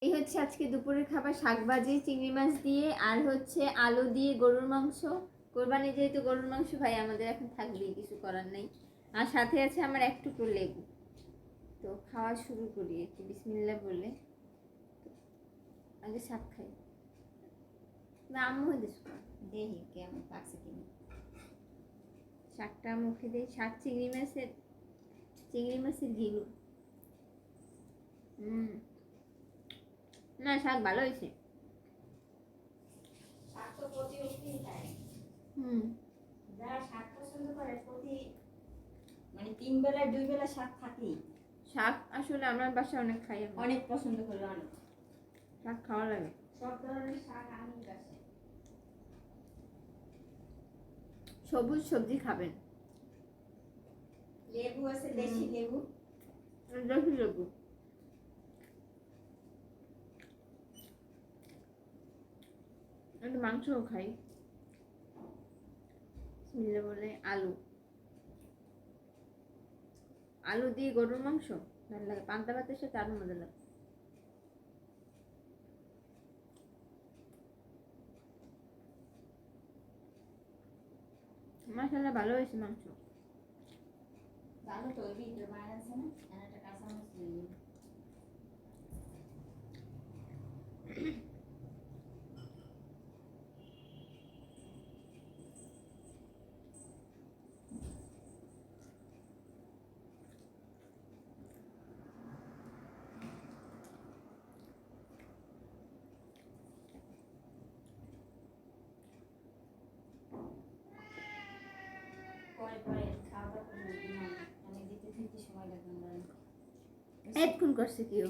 এই হচ্ছে আজকে দুপুরের খাবার, শাক ভাজি চিংড়ি মাছ দিয়ে, আর হচ্ছে আলু দিয়ে গরুর মাংস। কোরবানি যেহেতু গরুর মাংস ভাই আমাদের এখন থাকবেই, কিছু করার নেই। আর সাথে আছে আমার এক টুকরো লেবু। তো খাওয়া শুরু করি একটু বিসমিল্লাহ বলে। আগে শাক খাই না, আম্মু হয়ে দেখি কেমন পাকছে কিনা। শাকটা মুখে দিই। শাক চিংড়ি মাছের ঘিলু। না, শাক ভালো হয়েছে। শাক তো প্রতি উঠতেই খায়। যারা শাক পছন্দ করে প্রতি মানে 3 বেলায় 2 বেলা শাক থাকেই। শাক আসলে আমার বাসায় অনেক খাই, অনেক পছন্দ করে, অনেক শাক খাওয়া লাগে। সব ধরনের শাক আমি বাসে। সবুজ সবজি খাবেন। লেবু আছে, দেশি লেবু। দেশি লেবু। একটু মাংসও খাই বিসমিল্লাহ বলে। আলু দিয়ে গরুর মাংস ভালো লাগে, পান্তা ভাতের সাথে আরো মজা লাগে। মাশাআল্লাহ ভালো হয়েছে মাংস। ভালো তো, ওই ভিতরে মাছ আছে না, আর একটা কাঁচা মাছ দিয়ে। পরে খাওয়া দাওয়া করে অনেক দিতে সময় লাগে। হেডফোন করছে কেউ।